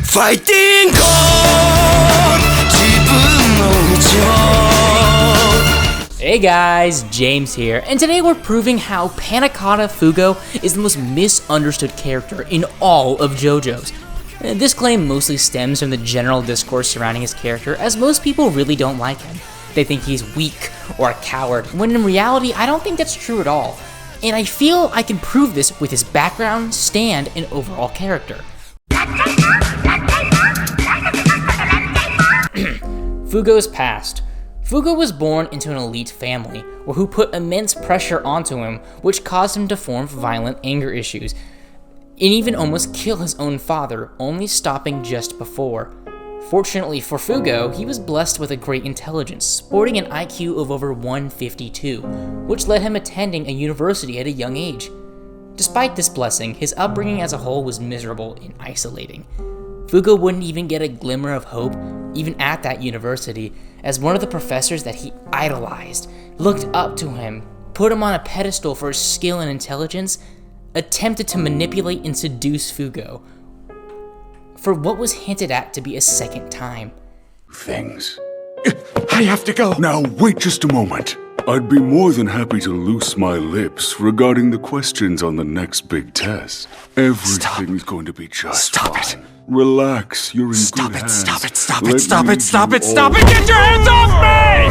Fighting God! Hey guys, James here, and today we're proving how Panna Cotta Fugo is the most misunderstood character in all of JoJo's. This claim mostly stems from the general discourse surrounding his character, as most people really don't like him. They think he's weak or a coward, when in reality I don't think that's true at all. And I feel I can prove this with his background, stand, and overall character. Fugo's past. Fugo was born into an elite family, who put immense pressure onto him, which caused him to form violent anger issues, and even almost kill his own father, only stopping just before. Fortunately for Fugo, he was blessed with a great intelligence, sporting an IQ of over 152, which led him attending a university at a young age. Despite this blessing, his upbringing as a whole was miserable and isolating. Fugo wouldn't even get a glimmer of hope, even at that university, as one of the professors that he idolized looked up to him, put him on a pedestal for his skill and intelligence, attempted to manipulate and seduce Fugo for what was hinted at to be a second time. Things. I have to go. Now, wait just a moment. I'd be more than happy to loose my lips regarding the questions on the next big test. Everything's going to be just fine. Relax, you're in good hands. Stop it! Get your hands off me!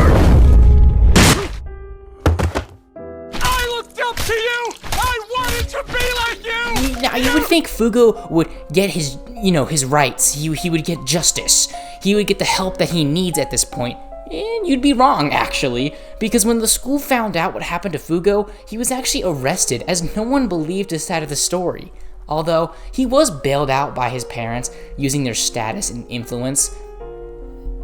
I looked up to you! I wanted to be like you! Now, you would think Fugo would get his rights. He would get justice. He would get the help that he needs at this point. And you'd be wrong, actually, because when the school found out what happened to Fugo, he was actually arrested, as no one believed his side of the story. Although, he was bailed out by his parents, using their status and influence.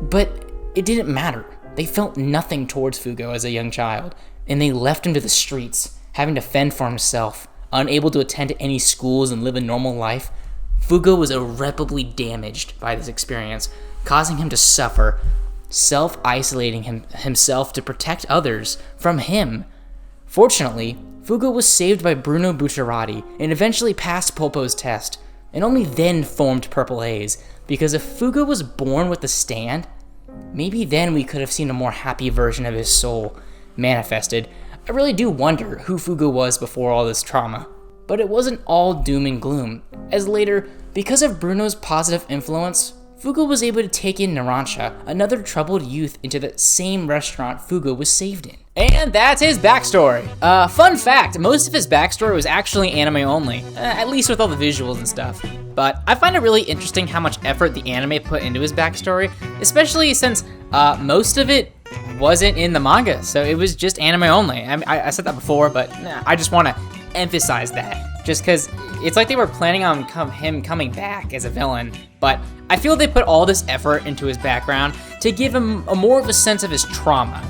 But it didn't matter. They felt nothing towards Fugo as a young child, and they left him to the streets, having to fend for himself, unable to attend to any schools and live a normal life. Fugo was irreparably damaged by this experience, causing him to suffer, self-isolating himself to protect others from him. Fortunately, Fugo was saved by Bruno Bucciarati and eventually passed Polpo's test, and only then formed Purple Haze, because if Fugo was born with the stand, maybe then we could have seen a more happy version of his soul manifested. I really do wonder who Fugo was before all this trauma. But it wasn't all doom and gloom, as later, because of Bruno's positive influence, Fugo was able to take in Narancia, another troubled youth, into the same restaurant Fugo was saved in. And that's his backstory. Fun fact, most of his backstory was actually anime only, at least with all the visuals and stuff. But I find it really interesting how much effort the anime put into his backstory, especially since most of it wasn't in the manga, so it was just anime only. I said that before, but I just want to emphasize that, just because it's like they were planning on him coming back as a villain, but I feel they put all this effort into his background to give him a more of a sense of his trauma,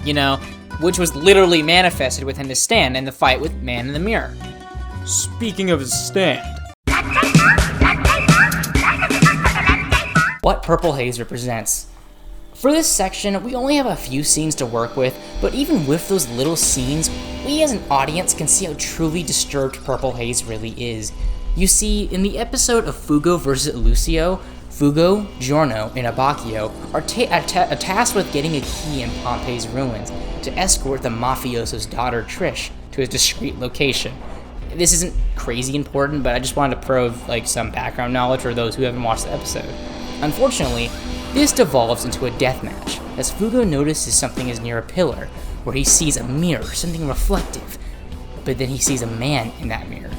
which was literally manifested within his stand in the fight with Man in the Mirror. Speaking of his stand, what Purple Haze represents. For this section, we only have a few scenes to work with, but even with those little scenes, we as an audience can see how truly disturbed Purple Haze really is. You see, in the episode of Fugo vs. Lucio, Fugo, Giorno, and Abbacchio are tasked with getting a key in Pompeii's ruins to escort the mafioso's daughter Trish to a discreet location. This isn't crazy important, but I just wanted to probe some background knowledge for those who haven't watched the episode. Unfortunately, this devolves into a deathmatch, as Fugo notices something is near a pillar, where he sees a mirror, something reflective, but then he sees a man in that mirror.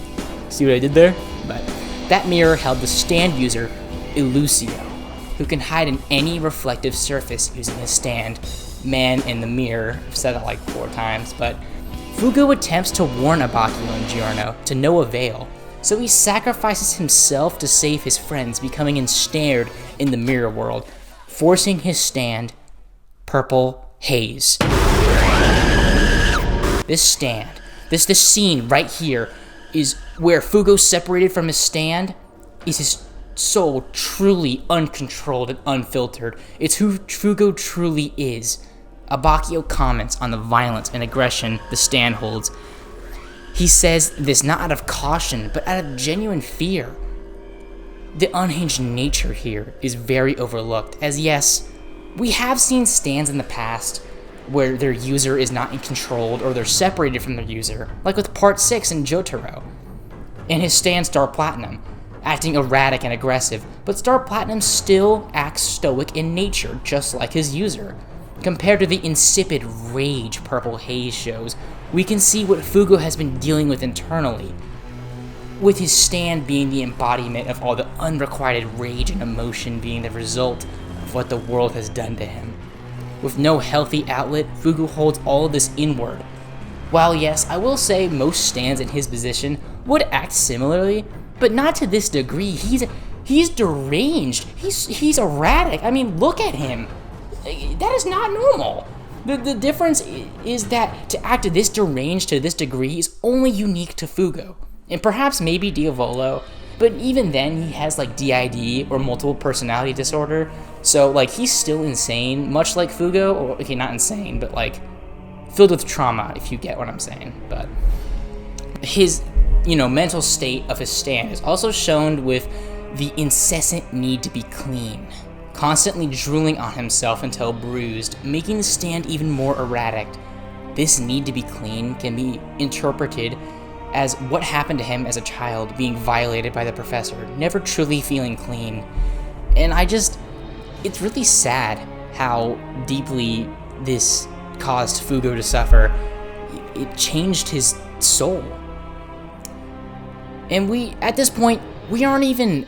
See what I did there? But that mirror held the stand user, Lucio, who can hide in any reflective surface using his stand. Man in the mirror, I've said that 4 times, but Fugo attempts to warn Abbacchio and Giorno to no avail, so he sacrifices himself to save his friends, becoming ensnared in the mirror world, forcing his stand, Purple Haze. This stand, this scene right here, is where Fugo separated from his stand, is his soul truly uncontrolled and unfiltered. It's who Fugo truly is. Abbacchio comments on the violence and aggression the stand holds. He says this not out of caution, but out of genuine fear. The unhinged nature here is very overlooked, as yes, we have seen stands in the past where their user is not controlled or they're separated from their user, like with Part 6 in Jotaro, and his stand Star Platinum, acting erratic and aggressive, but Star Platinum still acts stoic in nature, just like his user. Compared to the insipid rage Purple Haze shows, we can see what Fugo has been dealing with internally, with his stand being the embodiment of all the unrequited rage and emotion being the result of what the world has done to him. With no healthy outlet, Fugo holds all of this inward. While yes, I will say most stands in his position would act similarly, but not to this degree. He's deranged. He's erratic. I mean, look at him. That is not normal. The difference is that to act this deranged to this degree is only unique to Fugo, and perhaps maybe Diavolo, but even then he has like DID or multiple personality disorder, so like he's still insane, much like Fugo, or okay, not insane, but like filled with trauma, if you get what I'm saying. But his, mental state of his stand is also shown with the incessant need to be clean, constantly drooling on himself until bruised, making the stand even more erratic. This need to be clean can be interpreted as what happened to him as a child, being violated by the professor, never truly feeling clean. And it's really sad how deeply this caused Fugo to suffer. It changed his soul. And at this point, we aren't even,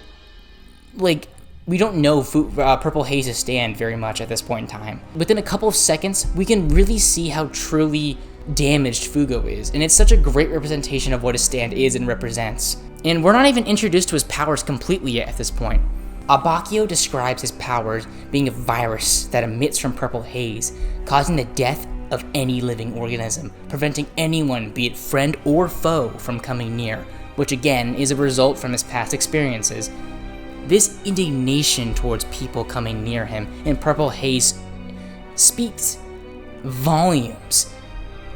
we don't know Purple Haze's stand very much at this point in time. Within a couple of seconds, we can really see how truly damaged Fugo is, and it's such a great representation of what his stand is and represents. And we're not even introduced to his powers completely yet at this point. Abakio describes his powers being a virus that emits from Purple Haze, causing the death of any living organism, preventing anyone, be it friend or foe, from coming near, which again is a result from his past experiences. This indignation towards people coming near him in Purple Haze speaks volumes,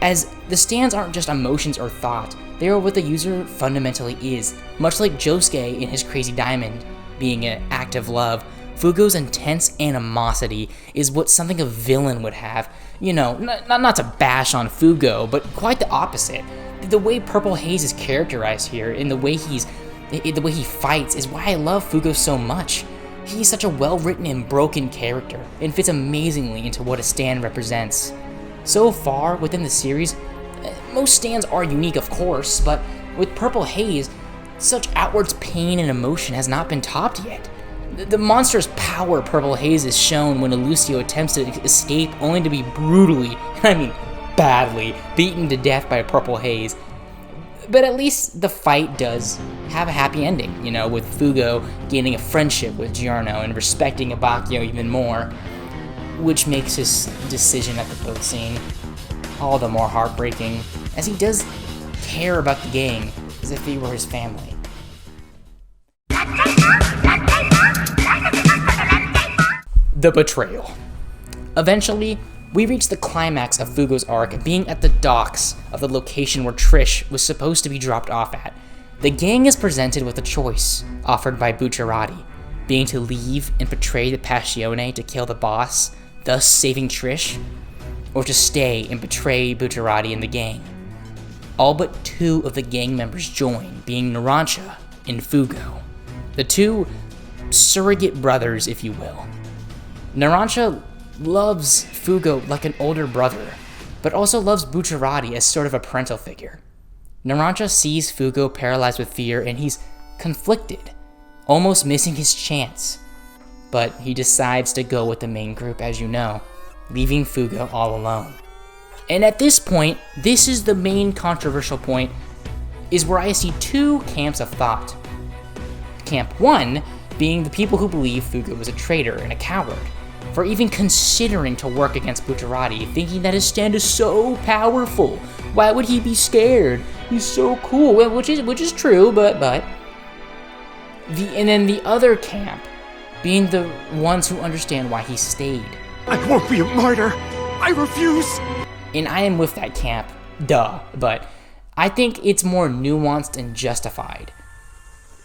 as the stands aren't just emotions or thought, they are what the user fundamentally is. Much like Josuke in his Crazy Diamond being an act of love, Fugo's intense animosity is what something a villain would have. Not to bash on Fugo, but quite the opposite. The way Purple Haze is characterized here, and the way he fights, is why I love Fugo so much. He's such a well-written and broken character, and fits amazingly into what a stand represents. So far, within the series, most stands are unique, of course, but with Purple Haze, such outward pain and emotion has not been topped yet. The monstrous power Purple Haze is shown when Lucio attempts to escape only to be brutally, badly, beaten to death by Purple Haze. But at least the fight does have a happy ending, with Fugo gaining a friendship with Giorno and respecting Abakio even more, which makes his decision at the boat scene all the more heartbreaking, as he does care about the gang as if he were his family. The betrayal. Eventually, we reach the climax of Fugo's arc, being at the docks of the location where Trish was supposed to be dropped off at. The gang is presented with a choice offered by Bucciarati, being to leave and betray the Passione to kill the boss, thus saving Trish, or to stay and betray Bucciarati and the gang. All but two of the gang members join, being Narancia and Fugo, the two surrogate brothers, if you will. Narancia loves Fugo like an older brother, but also loves Bucciarati as sort of a parental figure. Narancia sees Fugo paralyzed with fear, and he's conflicted, almost missing his chance. But he decides to go with the main group, as you know, leaving Fugo all alone. And at this point, this is the main controversial point, is where I see two camps of thought. Camp 1 being the people who believe Fugo was a traitor and a coward, for even considering to work against Bucciarati, thinking that his stand is so powerful. Why would he be scared? He's so cool, well, which is true, and then the other camp being the ones who understand why he stayed. I won't be a martyr. I refuse. And I am with that camp, but I think it's more nuanced and justified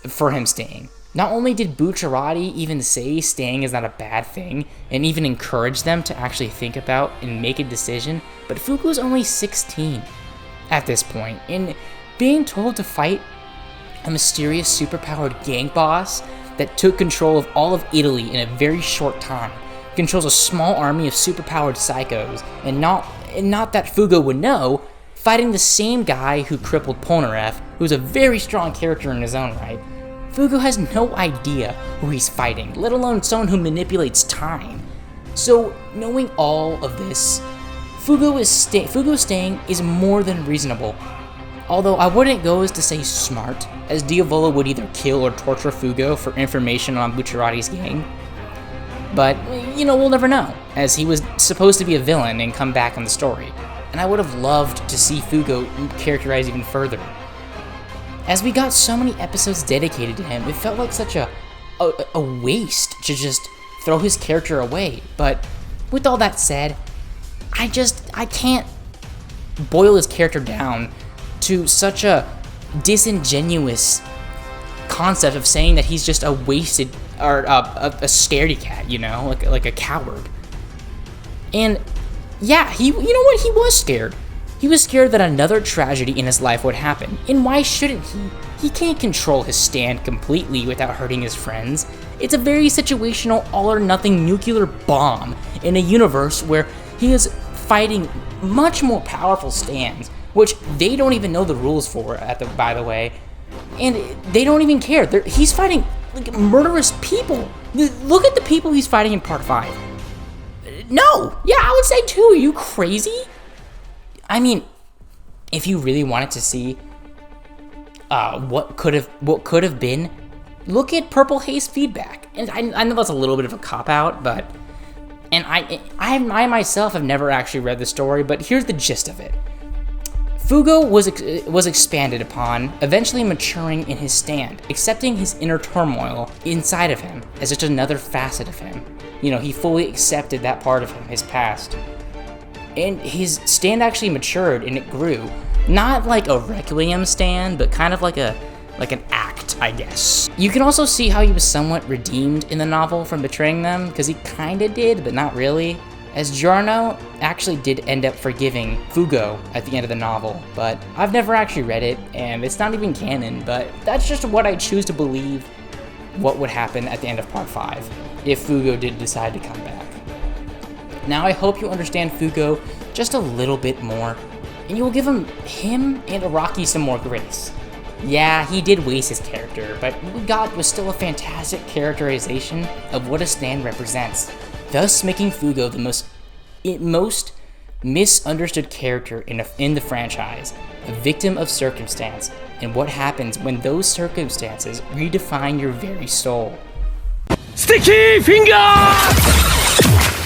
for him staying. Not only did Bucciarati even say staying is not a bad thing, and even encourage them to actually think about and make a decision, but Fugo's only 16 at this point, and being told to fight a mysterious superpowered gang boss that took control of all of Italy in a very short time, controls a small army of superpowered psychos, and not that Fugo would know, fighting the same guy who crippled Polnareff, who's a very strong character in his own right. Fugo has no idea who he's fighting, let alone someone who manipulates time. So, knowing all of this, Fugo's staying is more than reasonable. Although I wouldn't go as to say smart, as Diavolo would either kill or torture Fugo for information on Bucciarati's gang. But, we'll never know, as he was supposed to be a villain and come back in the story, and I would have loved to see Fugo characterized even further. As we got so many episodes dedicated to him, it felt like such a waste to just throw his character away. But with all that said, I can't boil his character down to such a disingenuous concept of saying that he's just a wasted, or a scaredy cat, like a coward. And yeah, you know what, he was scared. He was scared that another tragedy in his life would happen, and why shouldn't he? He can't control his stand completely without hurting his friends. It's a very situational, all-or-nothing nuclear bomb in a universe where he is fighting much more powerful stands, which they don't even know the rules for, by the way, and they don't even care. He's fighting like murderous people. Look at the people he's fighting in Part 5. No! Yeah, I would say too, are you crazy? I mean, if you really wanted to see what could have been, look at Purple Haze feedback. And I know that's a little bit of a cop-out, but I myself have never actually read the story, but here's the gist of it. Fugo was expanded upon, eventually maturing in his stand, accepting his inner turmoil inside of him as just another facet of him. He fully accepted that part of him, his past. And his stand actually matured and it grew. Not like a Requiem stand, but kind of like an act, I guess. You can also see how he was somewhat redeemed in the novel from betraying them, because he kinda did, but not really. As Giorno actually did end up forgiving Fugo at the end of the novel, but I've never actually read it, and it's not even canon, but that's just what I choose to believe what would happen at the end of Part 5, if Fugo did decide to come back. Now I hope you understand Fugo just a little bit more, and you will give him and Araki some more grace. Yeah, he did waste his character, but what we got was still a fantastic characterization of what a stand represents, thus making Fugo the most misunderstood character in the franchise, a victim of circumstance, and what happens when those circumstances redefine your very soul. Sticky finger!